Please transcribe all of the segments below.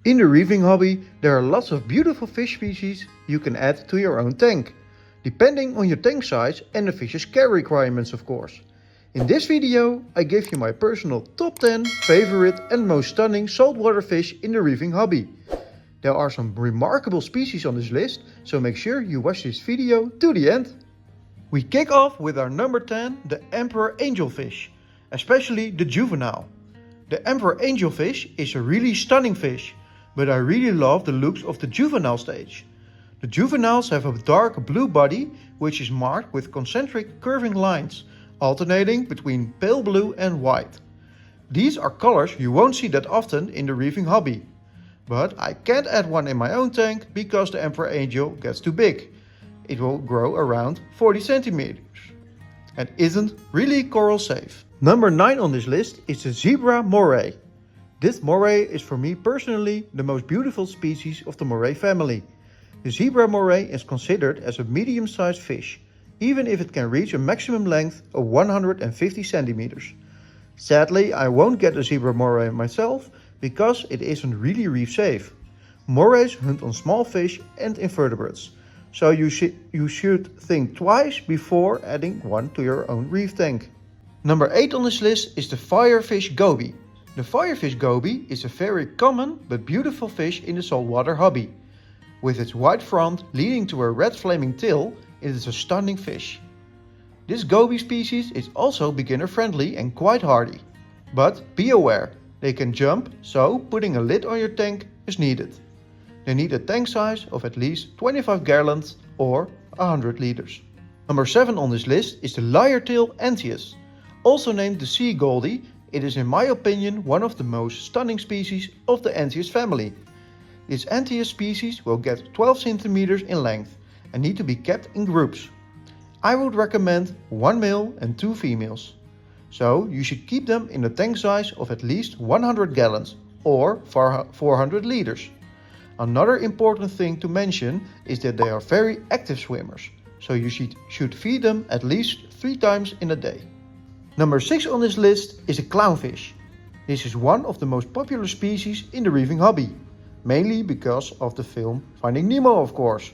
In the reefing hobby, there are lots of beautiful fish species you can add to your own tank, depending on your tank size and the fish's care requirements, of course. In this video, I give you my personal top 10 favorite and most stunning saltwater fish in the reefing hobby. There are some remarkable species on this list, so make sure you watch this video to the end. We kick off with our number 10, the emperor angelfish, especially the juvenile. The emperor angelfish is a really stunning fish, but I really love the looks of the juvenile stage. The juveniles have a dark blue body which is marked with concentric curving lines, alternating between pale blue and white. These are colors you won't see that often in the reefing hobby. But I can't add one in my own tank because the emperor angel gets too big. It will grow around 40 centimeters and isn't really coral safe. Number 9 on this list is the zebra moray. This moray is for me personally the most beautiful species of the moray family. The zebra moray is considered as a medium-sized fish, even if it can reach a maximum length of 150 centimeters. Sadly, I won't get a zebra moray myself because it isn't really reef safe. Morays hunt on small fish and invertebrates, so you should think twice before adding one to your own reef tank. Number 8 on this list is the firefish goby. The firefish goby is a very common but beautiful fish in the saltwater hobby. With its white front leading to a red flaming tail, it is a stunning fish. This goby species is also beginner friendly and quite hardy. But be aware, they can jump, so putting a lid on your tank is needed. They need a tank size of at least 25 gallons or 100 liters. Number 7 on this list is the lyre-tailed anthias. Also named the sea goldie, it is in my opinion one of the most stunning species of the anthias family. This anthias species will get 12 centimeters in length and need to be kept in groups. I would recommend 1 male and 2 females. So you should keep them in a tank size of at least 100 gallons or 400 liters. Another important thing to mention is that they are very active swimmers, so you should feed them at least 3 times in a day. Number 6 on this list is a clownfish. This is one of the most popular species in the reefing hobby, mainly because of the film Finding Nemo, of course.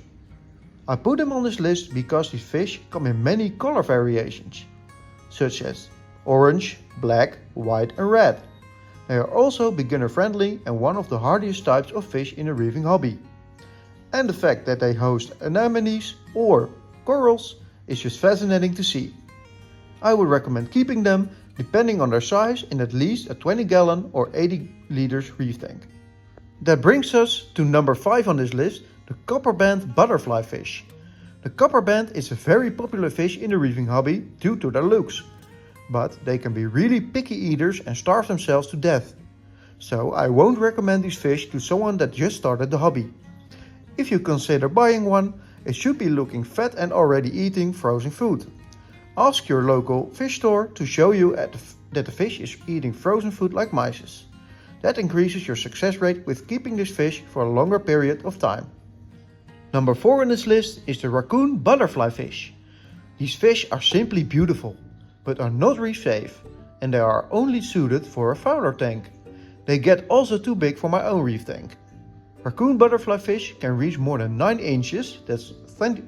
I put them on this list because these fish come in many color variations, such as orange, black, white and red. They are also beginner friendly and one of the hardiest types of fish in the reefing hobby. And the fact that they host anemones or corals is just fascinating to see. I would recommend keeping them, depending on their size, in at least a 20 gallon or 80 liters reef tank. That brings us to number 5 on this list, the copperband butterfly fish. The copperband is a very popular fish in the reefing hobby due to their looks. But they can be really picky eaters and starve themselves to death. So I won't recommend these fish to someone that just started the hobby. If you consider buying one, it should be looking fat and already eating frozen food. Ask your local fish store to show you that the fish is eating frozen food like mice. That increases your success rate with keeping this fish for a longer period of time. Number 4 on this list is the raccoon butterfly fish. These fish are simply beautiful, but are not reef safe, and they are only suited for a fowler tank. They get also too big for my own reef tank. Raccoon butterfly fish can reach more than 9 inches, that's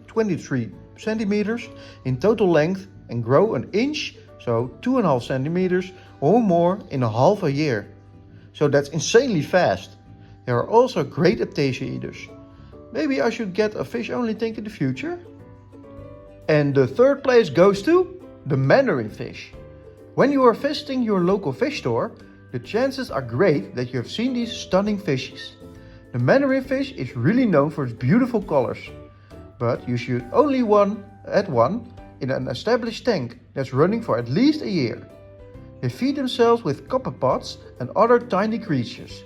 23 centimeters in total length, and grow an inch, so 2.5 centimeters or more in a half a year. So that's insanely fast. They are also great aptasia eaters. Maybe I should get a fish only tank in the future? And the third place goes to the mandarin fish. When you are visiting your local fish store, the chances are great that you have seen these stunning fishes. The mandarin fish is really known for its beautiful colors, but you should only add one in an established tank that's running for at least a year. They feed themselves with copepods and other tiny creatures.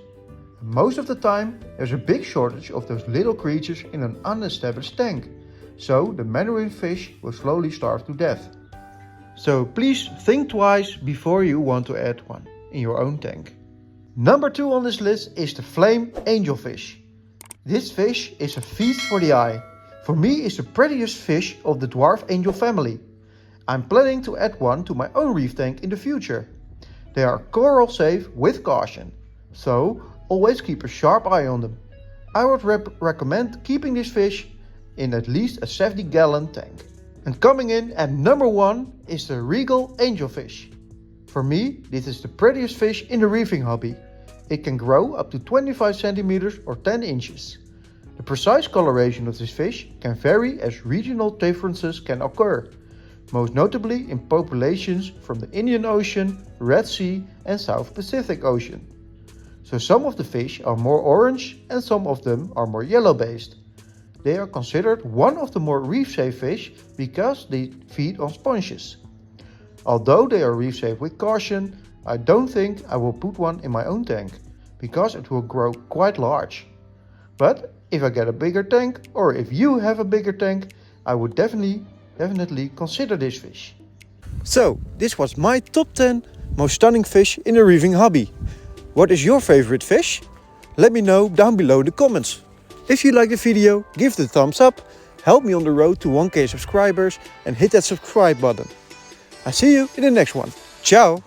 And most of the time there's a big shortage of those little creatures in an unestablished tank, so the mandarin fish will slowly starve to death. So please think twice before you want to add one in your own tank. Number 2 on this list is the flame angelfish. This fish is a feast for the eye. For me, it's the prettiest fish of the dwarf angel family. I'm planning to add one to my own reef tank in the future. They are coral safe with caution, so always keep a sharp eye on them. I would recommend keeping this fish in at least a 70-gallon tank. And coming in at number 1 is the regal angelfish. For me, this is the prettiest fish in the reefing hobby. It can grow up to 25 centimeters or 10 inches. The precise coloration of this fish can vary as regional differences can occur, most notably in populations from the Indian Ocean, Red Sea and South Pacific Ocean. So some of the fish are more orange and some of them are more yellow based. They are considered one of the more reef safe fish because they feed on sponges. Although they are reef safe with caution, I don't think I will put one in my own tank, because it will grow quite large. But if I get a bigger tank, or if you have a bigger tank, I would definitely consider this fish. So, this was my top 10 most stunning fish in the reefing hobby. What is your favorite fish? Let me know down below in the comments. If you like the video, give it a thumbs up, help me on the road to 1K subscribers and hit that subscribe button. I see you in the next one. Ciao!